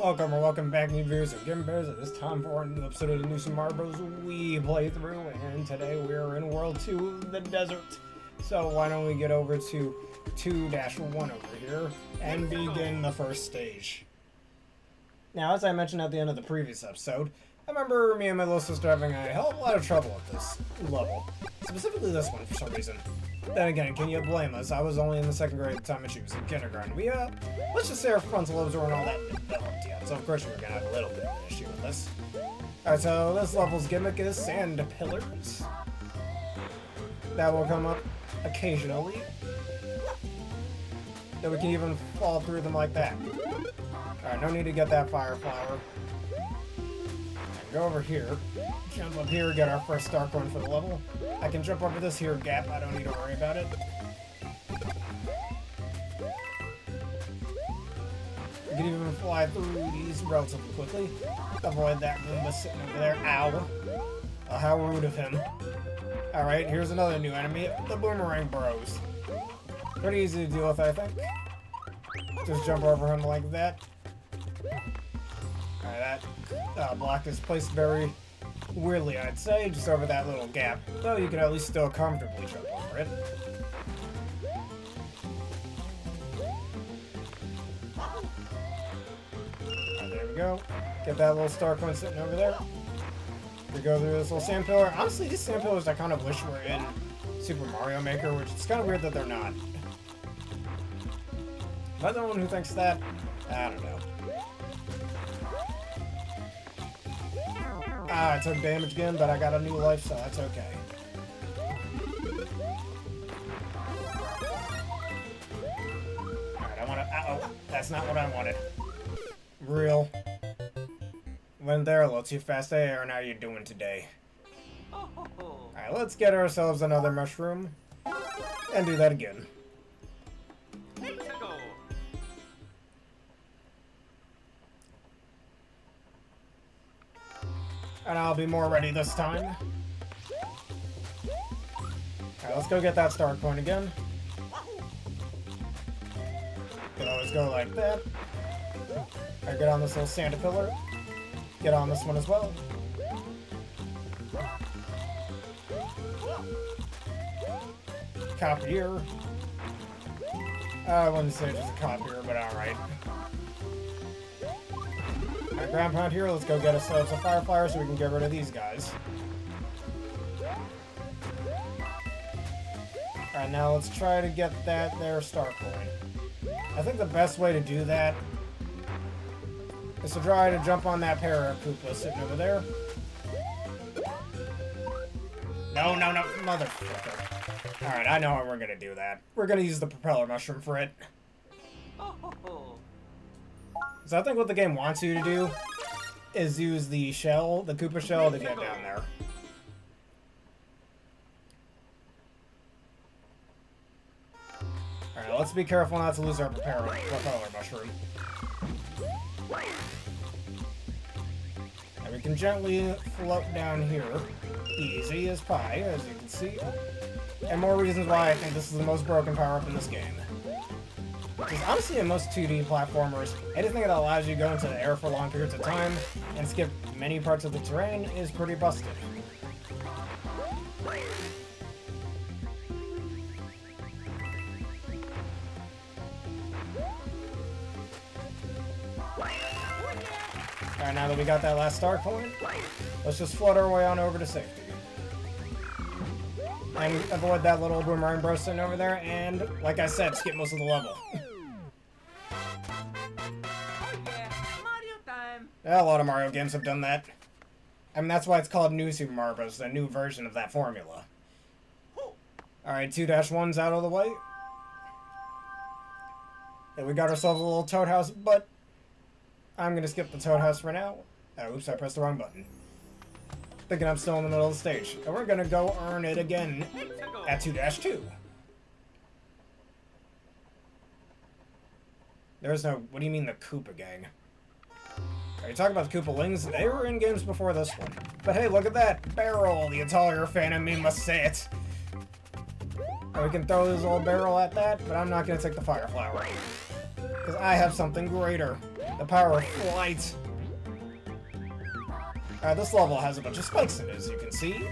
Welcome or welcome back, new viewers of Game Bears. It is time for another episode of the new Super Mario Bros. Wii playthrough, and today we're in World 2, the desert. So why don't we get over to 2-1 over here and begin the first stage. Now, as I mentioned at the end of the previous episode, I remember me and my little sister having a hell of a lot of trouble with this level. Specifically this one, for some reason. Then again, can you blame us? I was only in the second grade at the time and she was in kindergarten. Let's just say our frontal lobes weren't all that developed yet, so of course we're gonna have a little bit of an issue with this. Alright, so this level's gimmick is sand pillars. That will come up occasionally. That we can even fall through them like that. Alright, no need to get that fire flower. Go over here, jump up here, get our first star coin for the level. I can jump over this here gap, I don't need to worry about it. You can even fly through these relatively quickly. Avoid that Roomba sitting over there. Ow. Oh, how rude of him. Alright, here's another new enemy, the Boomerang Bros. Pretty easy to deal with, I think. Just jump over him like that. Alright, that block is placed very weirdly, I'd say, just over that little gap. Though you can at least still comfortably jump over it. Alright, there we go. Get that little star coin sitting over there. We go through this little sand pillar. Honestly, these sand pillars I kind of wish were in Super Mario Maker, which is kind of weird that they're not. Am I the one who thinks that? I don't know. I took damage again, but I got a new life, so that's okay. Alright, I wanna... Uh-oh, that's not what I wanted. Real. Went there a little too fast. Hey, Aaron, how you doing today? Alright, let's get ourselves another mushroom. And do that again. And I'll be more ready this time. Alright, let's go get that star coin again. Could always go like that. Alright, get on this little Santa pillar. Get on this one as well. Copier. I wouldn't say just a copier, but alright. Alright, ground pound here, let's go get ourselves a fire flower so we can get rid of these guys. Alright, now let's try to get that there star coin. I think the best way to do that is to try to jump on that pair of Koopas sitting over there. No, motherfucker. Alright, I know how we're gonna do that. We're gonna use the propeller mushroom for it. So I think what the game wants you to do is use the shell, the Koopa shell, to get down there. Alright, let's be careful not to lose our propeller mushroom. And we can gently float down here. Easy as pie, as you can see. And more reasons why I think this is the most broken power-up in this game. Because honestly, in most 2D platformers, anything that allows you to go into the air for long periods of time and skip many parts of the terrain is pretty busted. Alright, now that we got that last star coin, let's just float our way on over to safety. And avoid that little Boomerang Bro sitting over there, and, like I said, skip most of the level. Yeah, a lot of Mario games have done that. I mean, that's why it's called New Super Mario Bros., the new version of that formula. Alright, 2-1's out of the way. And we got ourselves a little Toad House, but I'm gonna skip the Toad House for now. Oh, oops, I pressed the wrong button. Thinking I'm still in the middle of the stage. And we're gonna go earn it again at 2-2. There's no... What do you mean the Koopa gang? Are you talking about the Koopalings? They were in games before this one. But hey, look at that! Barrel! The Italian fan of me must say it! And we can throw this little barrel at that, but I'm not gonna take the fire flower. Because I have something greater. The power of flight. This level has a bunch of spikes in it, as you can see.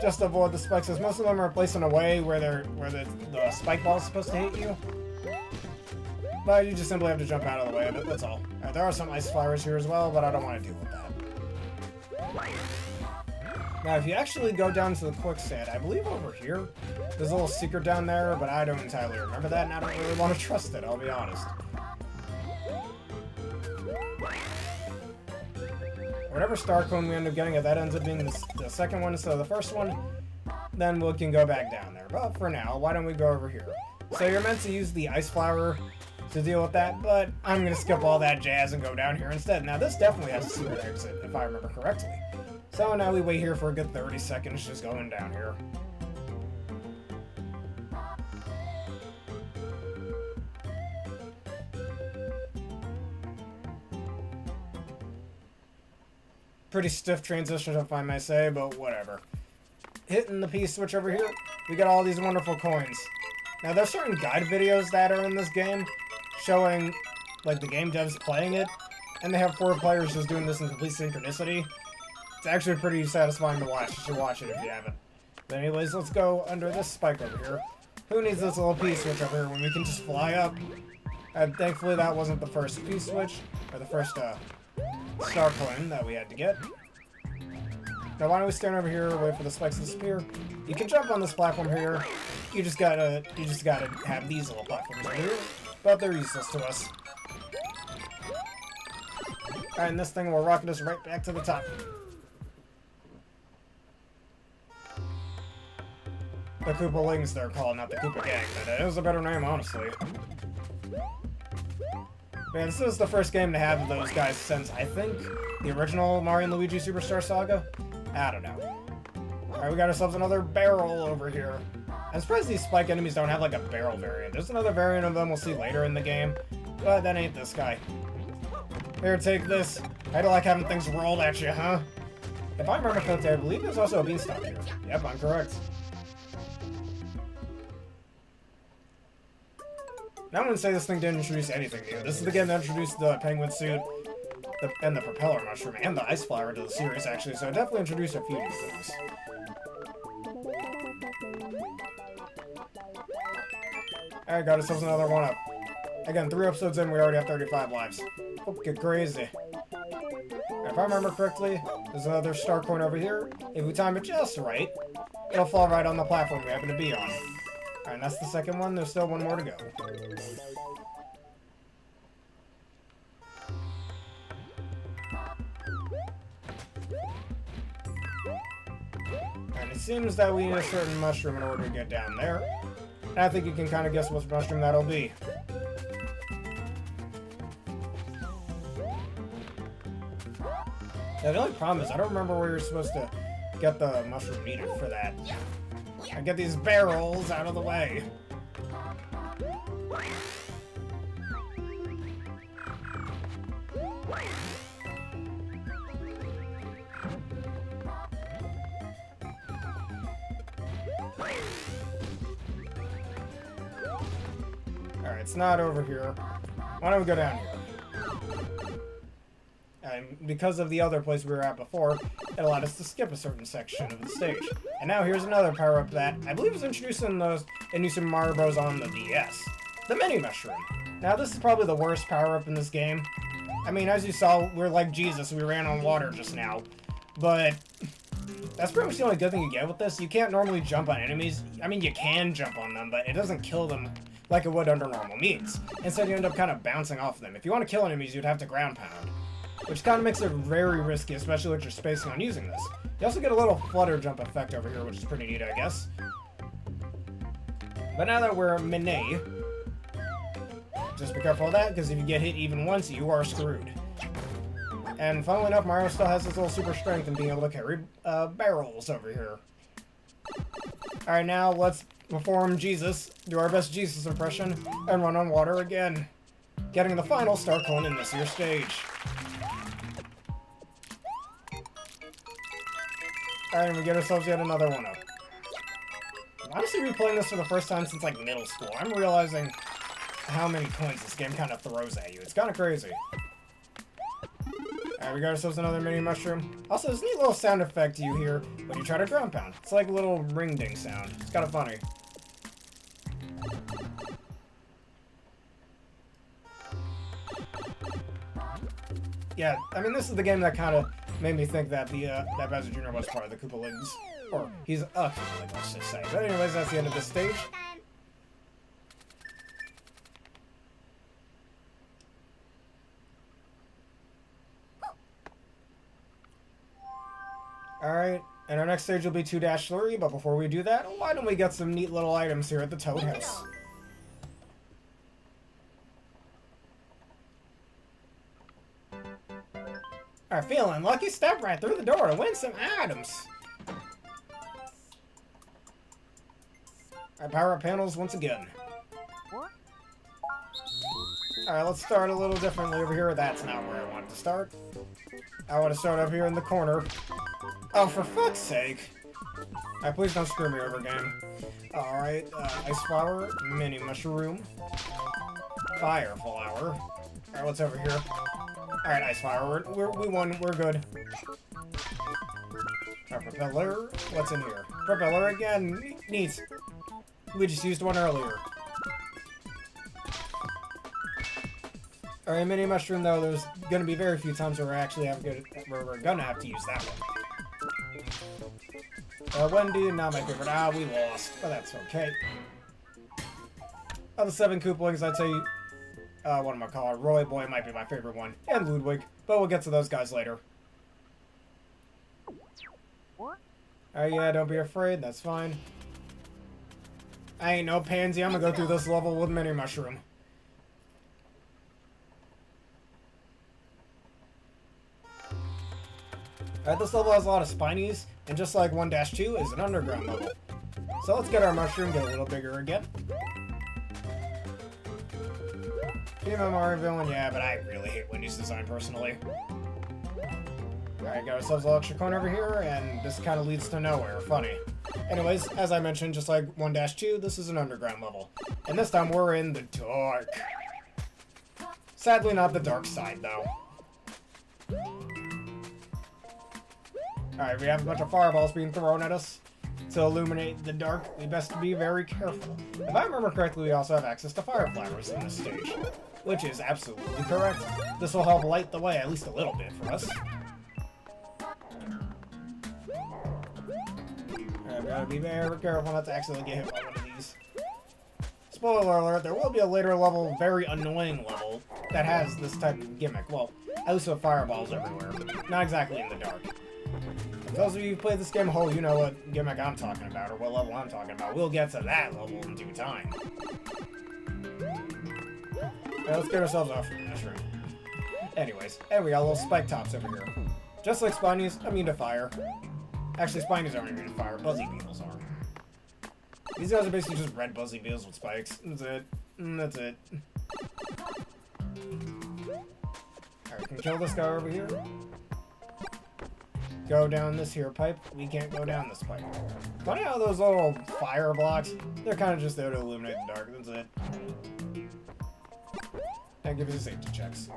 Just to avoid the spikes, as most of them are placed in a way where the spike ball is supposed to hit you. But you just simply have to jump out of the way of it, that's all. There are some ice flowers here as well, but I don't want to deal with that. Now, if you actually go down to the quicksand, I believe over here, there's a little secret down there, but I don't entirely remember that, and I don't really want to trust it, I'll be honest. Whatever star cone we end up getting, if that ends up being the second one instead of the first one, then we can go back down there. But for now, why don't we go over here? So you're meant to use the ice flower to deal with that, but I'm going to skip all that jazz and go down here instead. Now, this definitely has a secret exit, if I remember correctly. So now we wait here for a good 30 seconds just going down here. Pretty stiff transition, if I may say, but whatever. Hitting the P switch over here, we got all these wonderful coins. Now, there's certain guide videos that are in this game showing, like, the game devs playing it, and they have 4 players just doing this in complete synchronicity. It's actually pretty satisfying to watch. You should watch it if you haven't. But anyways, let's go under this spike over here. Who needs this little P switch over here when we can just fly up? And thankfully that wasn't the first P switch, or the first star coin that we had to get. Now why don't we stand over here, wait for the spikes to disappear. You can jump on this platform here. You just gotta have these little platforms over here, but they're useless to us. Alright, and this thing will rocket us right back to the top. The Koopalings, they're called, not the Koopa Gang, but it is a better name, honestly. Man, this is the first game to have those guys since, I think, the original Mario and Luigi Superstar Saga? I don't know. Alright, we got ourselves another barrel over here. I'm surprised these spike enemies don't have, like, a barrel variant. There's another variant of them we'll see later in the game, but that ain't this guy. Here, take this. I don't like having things rolled at you, huh? If I remember correctly, I believe there's also a beanstalk here. Yep, I'm correct. Now I'm gonna say this thing didn't introduce anything new. This is the game that introduced the penguin suit, and the propeller mushroom, and the ice flower to the series, actually, so it definitely introduced a few new things. Alright, got ourselves another one up. Again, 3 episodes in, we already have 35 lives. Don't get crazy. If I remember correctly, there's another star coin over here. If we time it just right, it'll fall right on the platform we happen to be on. Alright, and that's the second one. There's still one more to go. And it seems that we need a certain mushroom in order to get down there. And I think you can kind of guess which mushroom that'll be. Now, the only problem is I don't remember where you're supposed to get the mushroom needed for that. I get these barrels out of the way. Alright, it's not over here. Why don't we go down here? And because of the other place we were at before, it allowed us to skip a certain section of the stage. And now here's another power-up that I believe was introduced in New Super Mario Bros. On the DS. The Mini Mushroom. Now this is probably the worst power-up in this game. I mean, as you saw, we're like Jesus, we ran on water just now. But that's pretty much the only good thing you get with this. You can't normally jump on enemies. I mean, you can jump on them, but it doesn't kill them like it would under normal means. Instead, you end up kind of bouncing off them. If you want to kill enemies, you'd have to ground pound. Which kind of makes it very risky, especially with your spacing on using this. You also get a little flutter jump effect over here, which is pretty neat, I guess. But now that we're Mini, just be careful of that, because if you get hit even once, you are screwed. And funnily enough, Mario still has his little super strength in being able to carry barrels over here. Alright, now let's perform Jesus, do our best Jesus impression, and run on water again. Getting the final star cone in this year's stage. Alright, and we get ourselves yet another one up. I'm honestly replaying this for the first time since, like, middle school. I'm realizing how many coins this game kind of throws at you. It's kind of crazy. Alright, we got ourselves another mini mushroom. Also, this neat little sound effect you hear when you try to ground pound. It's like a little ring ding sound. It's kind of funny. Yeah, I mean, this is the game that kind of made me think that that Bowser Jr. was part of the Koopalings. Or, he's a Koopaling, let's just say. But anyways, that's the end of this stage. Alright, and our next stage will be 2-3, but before we do that, why don't we get some neat little items here at the Toad House? Alright, feeling lucky? Step right through the door to win some items! Alright, power up panels once again. Alright, let's start a little differently over here. That's not where I wanted to start. I want to start up here in the corner. Oh, for fuck's sake! Alright, please don't screw me over, game. Alright, ice flower, mini mushroom, fire flower. Alright, what's over here? Alright, ice flower, we won, we're good. Alright, propeller, what's in here? Propeller again, neat. We just used one earlier. Alright, mini mushroom though, there's gonna be very few times where we're gonna have to use that one. Wendy, not my favorite. Ah, we lost, but that's okay. Of the 7 Koopalings, I'd say, what am I calling? Roy Boy might be my favorite one, and Ludwig, but we'll get to those guys later. Yeah, don't be afraid, that's fine. I ain't no pansy, I'm gonna go through this level with mini mushroom. Alright, this level has a lot of spinies, and just like 1-2 is an underground level. So let's get our mushroom, get a little bigger again. Female Mario villain, yeah, but I really hate Wendy's design personally. Alright, got ourselves a little extra coin over here, and this kind of leads to nowhere. Funny. Anyways, as I mentioned, just like 1-2, this is an underground level. And this time we're in the dark. Sadly, not the dark side, though. Alright, we have a bunch of fireballs being thrown at us. To illuminate the dark, we best be very careful. If I remember correctly, we also have access to fire flowers in this stage. Which is absolutely correct. This will help light the way, at least a little bit, for us. Alright, we gotta be very careful not to accidentally get hit by one of these. Spoiler alert, there will be a later level, very annoying level, that has this type of gimmick. Well, at least with fireballs everywhere. Not exactly in the dark. For those of you who played this game, you know what gimmick I'm talking about, or what level I'm talking about. We'll get to that level in due time. Alright, let's get ourselves off from the mushroom. Anyways, and we got little spike tops over here. Just like Spinies, immune to fire. Actually, Spinies aren't immune to fire, Buzzy Beetles are. These guys are basically just red Buzzy Beetles with spikes. That's it. That's it. Alright, we can kill this guy over here. Go down this here pipe. We can't go down this pipe. Funny how those little fire blocks, they're kind of just there to illuminate the dark. That's it. And give us safety checks.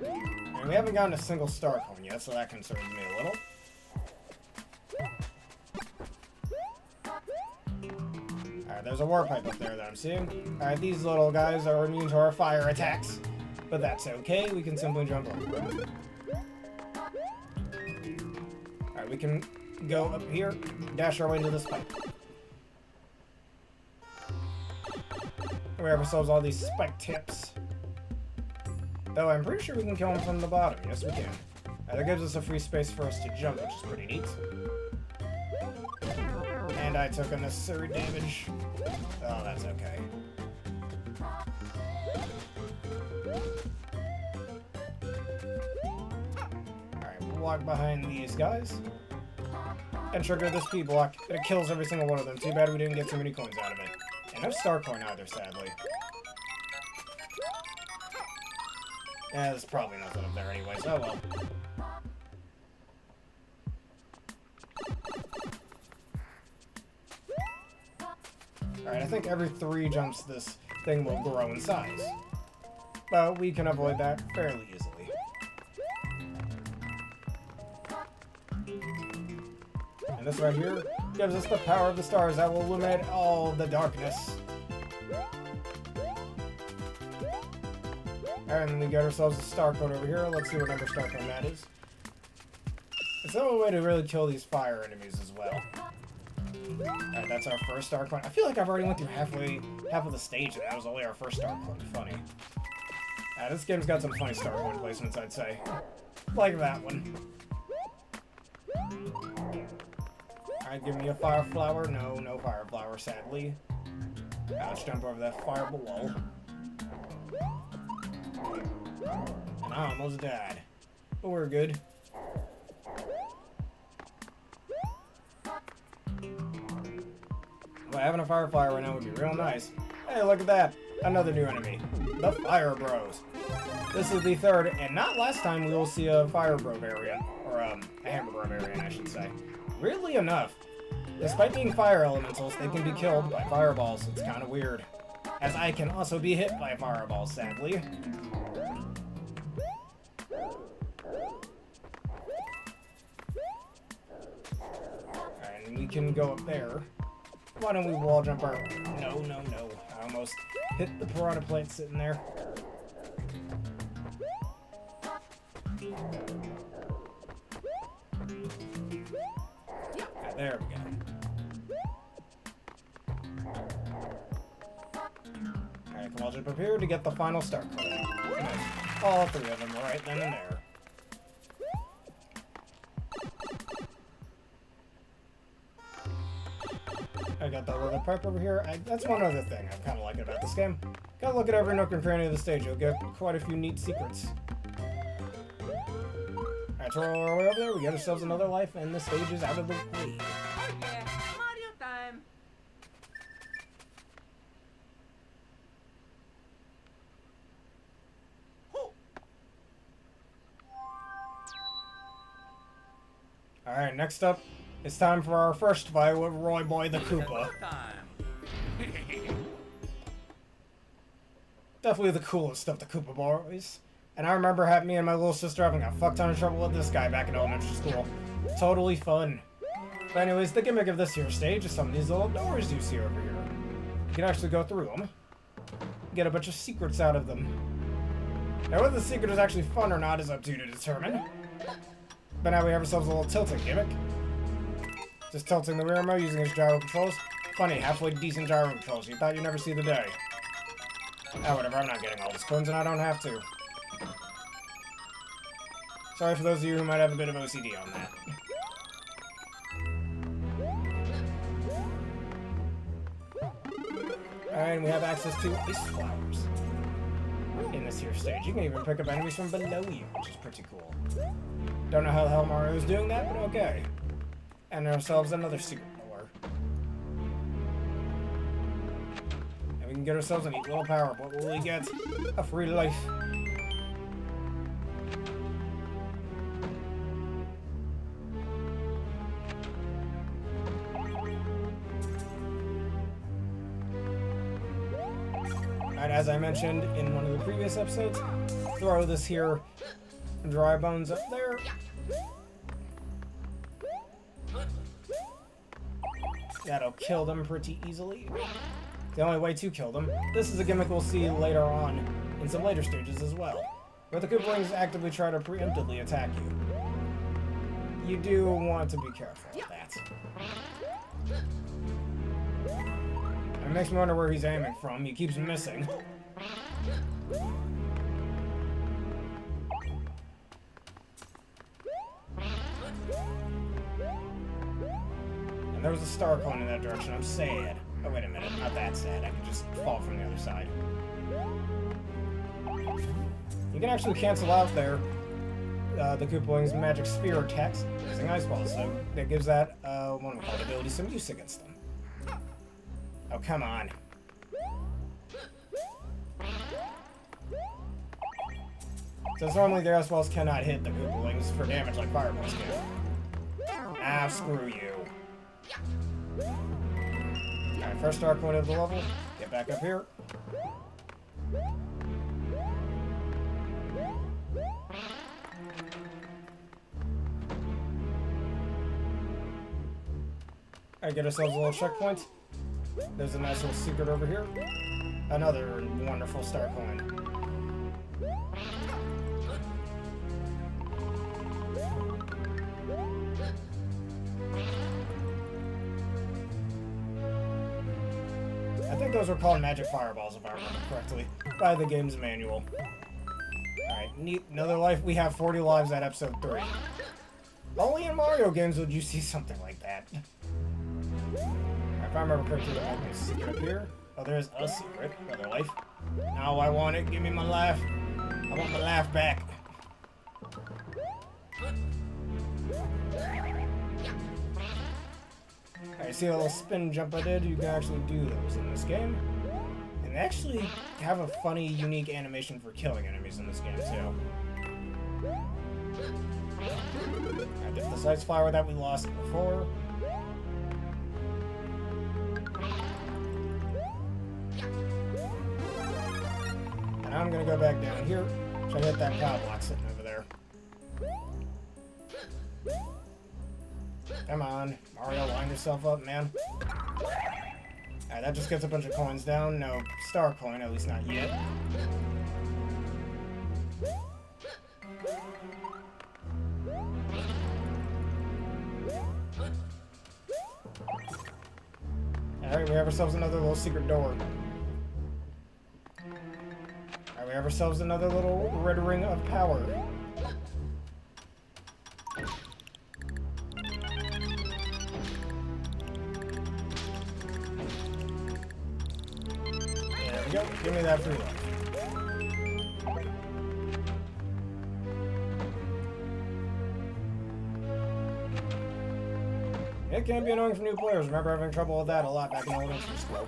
And we haven't gotten a single star coin yet, so that concerns me a little. Alright, there's a war pipe up there that I'm seeing. Alright, these little guys are immune to our fire attacks. But that's okay, we can simply jump over them. Alright, we can go up here, dash our way into this pipe. We have ourselves all these spike tips. Though I'm pretty sure we can kill them from the bottom. Yes, we can. That gives us a free space for us to jump, which is pretty neat. And I took unnecessary damage. Oh, that's okay. Alright, we'll walk behind these guys. And trigger this P block. It kills every single one of them. Too bad we didn't get too many coins out of it. And no star coin either, sadly. Yeah, there's probably nothing up there anyways. Oh well. think every 3 jumps this thing will grow in size. But we can avoid that fairly easily. And this right here gives us the power of the stars that will illuminate all of the darkness. And we got ourselves a star cone over here. Let's see what number star cone that is. It's the only way to really kill these fire enemies as well. Alright, that's our first star cone. I feel like I've already went through half of the stage and that was only our first star cone. Funny. This game's got some funny star cone placements, I'd say. Like that one. Alright, give me a fire flower. No, no fire flower, sadly. Let's jump over that fireball wall. And I almost died. But we're good. Well, having a fire flower right now would be real nice. Hey, look at that. Another new enemy. The Fire Bros. This is the third, and not last time we will see a Fire Bro variant. Or a Hammer Bro variant, I should say. Weirdly enough, despite being fire elementals, they can be killed by fireballs. It's kind of weird. As I can also be hit by fireballs, sadly. And we can go up there. Why don't we wall jump our... No, no, no. I almost hit the piranha plant sitting there. Ah, there we go. Alright, come on, jump up here to get the final star code. All 3 of them right then and there. I got that little pipe over here. That's one other thing I kind of like about this game. Gotta look at every nook and cranny of the stage. You'll get quite a few neat secrets. Alright, so we're all our way over there. We get ourselves another life, and the stage is out of the way. Oh yeah, Mario time! Alright, next up, it's time for our first fight with Roy Boy the Koopa. Definitely the coolest of the Koopa boys. And I remember having me and my little sister having a fuck ton of trouble with this guy back in elementary school. Totally fun. But anyways, the gimmick of this here stage is some of these little doors you see over here. You can actually go through them. Get a bunch of secrets out of them. Now whether the secret is actually fun or not is up to you to determine. But now we have ourselves a little tilting gimmick. Just tilting the rear remote using his gyro controls. Funny, halfway decent gyro controls. You thought you'd never see the day. Ah, whatever, I'm not getting all these coins and I don't have to. Sorry for those of you who might have a bit of OCD on that. And we have access to ice flowers in this here stage. You can even pick up enemies from below you, which is pretty cool. Don't know how the hell Mario's doing that, but okay. And ourselves another secret door. And we can get ourselves a neat little power-up. What will we get? A free life. And as I mentioned in one of the previous episodes, throw this here dry bones up there. That'll kill them pretty easily. The only way to kill them. This is a gimmick we'll see later on in some later stages as well, where the Koopalings actively try to preemptively attack you. You do want to be careful with that. It makes me wonder where he's aiming from. He keeps missing. And there was a star cone in that direction. I'm sad. Oh, wait a minute. Not that sad. I could just fall from the other side. You can actually cancel out there the Koopalings' magic sphere attacks using ice balls. So that gives that one of the abilities some use against them. Oh, come on. So normally the ice balls cannot hit the Koopalings for damage like fireballs can. Ah, screw you. Alright, First star coin of the level. Get back up here. Alright, get ourselves a little checkpoint. There's a nice little secret over here. Another wonderful star coin. I think those were called magic fireballs, if I remember correctly, by the game's manual. Alright, neat. Another life. We have 40 lives at episode 3. Only in Mario games would you see something like that. If I remember correctly, there might be a secret up here. Oh, there's a secret. Another life. Now I want it. Give me my life. I want my life back. Alright, see a little spin jump I did? You can actually do those in this game. And they actually have a funny, unique animation for killing enemies in this game, too. Alright, get this ice flower that we lost before. And I'm gonna go back down here, try to hit that power block sitting over there. Come on, Mario, line yourself up, man. Alright, that just gets a bunch of coins down. No star coin, at least not yet. Alright, we have ourselves another little secret door. Alright, we have ourselves another little red ring of power. There we go. Give me that free life. It can be annoying for new players. Remember having trouble with that a lot back in elementary school.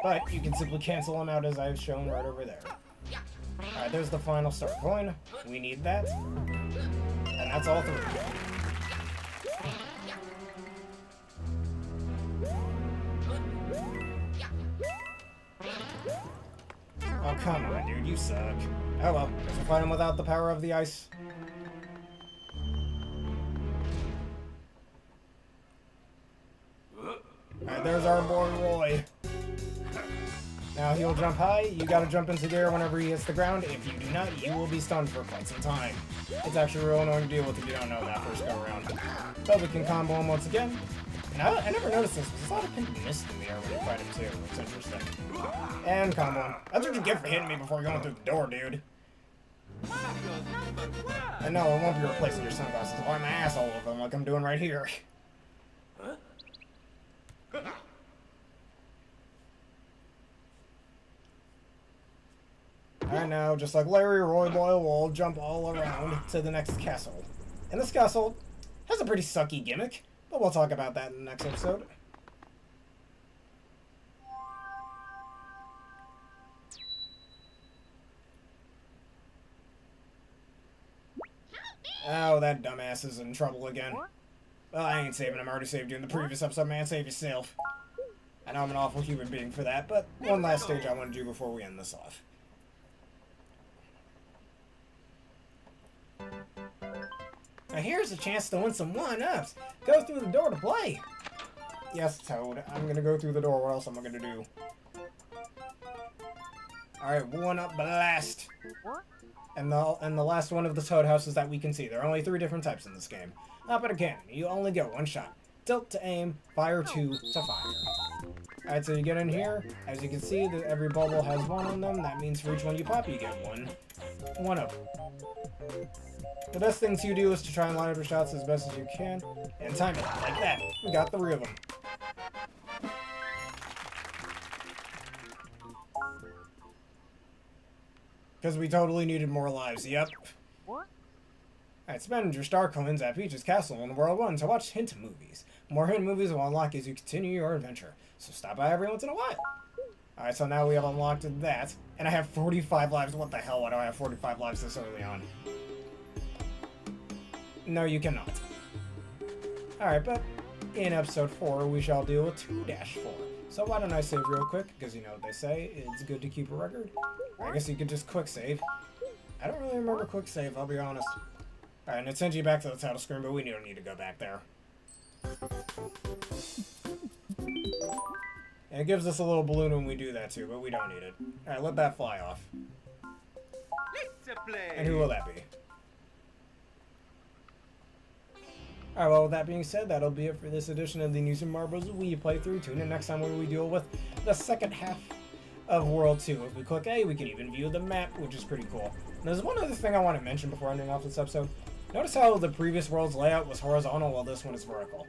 But you can simply cancel them out as I've shown right over there. Alright, there's the final star coin. We need that. And that's all three. Oh, come on, dude. You suck. Oh well. Guess we'll fight him without the power of the ice. Alright, there's our boy Roy. Now he'll jump high. You gotta jump into the air whenever he hits the ground. If you do not, you will be stunned for quite some time. It's actually real annoying to deal with if you don't know that first go around. But we can combo him once again. And I never noticed this. There's a lot of pink mist in the air when you fight him too. It's interesting. And combo him. That's what you get for hitting me before going through the door, dude. And no, I won't be replacing your sunglasses. I'll wipe my ass all over them like I'm doing right here. I know, just like Larry, Roy Boy will all jump all around to the next castle. And this castle has a pretty sucky gimmick, but we'll talk about that in the next episode. Oh, that dumbass is in trouble again. Well, I ain't saving him. I already saved you in the previous episode, man. Save yourself. I know I'm an awful human being for that, but one last stage I want to do before we end this off. Now here's a chance to win some 1-ups. Go through the door to play. Yes, Toad. I'm gonna go through the door. What else am I gonna do? Alright, 1-up blast. And the last one of the Toad houses that we can see. There are only 3 different types in this game. Up at a cannon. You only get 1 shot. Tilt to aim, fire 2 to fire. Alright, so you get in here. As you can see, every bubble has 1 on them. That means for each one you pop, you get 1 up. The best thing to do is to try and line up your shots as best as you can, and time it, like that. We got 3 of them. Because we totally needed more lives, yep. Alright, spend your star coins at Peach's Castle in World 1 to watch hint movies. More hint movies will unlock as you continue your adventure, so stop by every once in a while. Alright, so now we have unlocked that, and I have 45 lives. What the hell, why do I have 45 lives this early on? No, you cannot. Alright, but in episode 4, we shall deal with 2-4. So why don't I save real quick, because you know what they say, it's good to keep a record. I guess you could just quick save. I don't really remember quick save, I'll be honest. Alright, and it sends you back to the title screen, but we don't need to go back there. And it gives us a little balloon when we do that too, but we don't need it. Alright, let that fly off. Let's play. And who will that be? Alright, well, with that being said, that'll be it for this edition of the New Super Mario Bros. Wii playthrough. Tune in next time when we deal with the second half of World 2. If we click A, we can even view the map, which is pretty cool. And there's one other thing I want to mention before ending off this episode. Notice how the previous world's layout was horizontal while this one is vertical.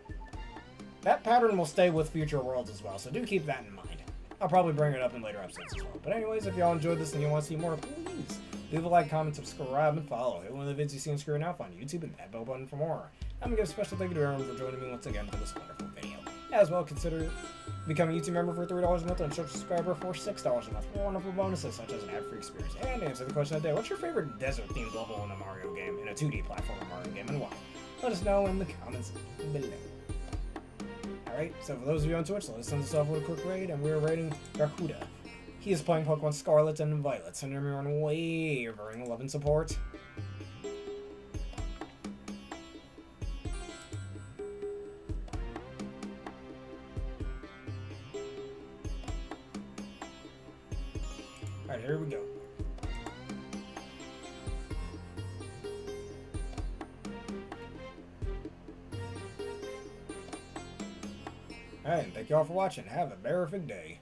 That pattern will stay with future worlds as well, so do keep that in mind. I'll probably bring it up in later episodes as well. But anyways, if y'all enjoyed this and you want to see more, please leave a like, comment, subscribe, and follow. Hit one of the vids you see on screen now on YouTube and that bell button for more. I'm going to give a special thank you to everyone for joining me once again for this wonderful video. As well, consider becoming a YouTube member for $3 a month and a church subscriber for $6 a month for wonderful bonuses such as an ad-free experience. And to answer the question of the day, what's your favorite desert-themed level in a Mario game, in a 2D platformer Mario game, and why? Let us know in the comments below. Alright, so for those of you on Twitch, let us send this off with a quick raid, and we're raiding Garkuda. He is playing Pokemon Scarlet and Violet, sending everyone wavering love and support. Alright, here we go. Alright, thank you all for watching. Have a terrific day.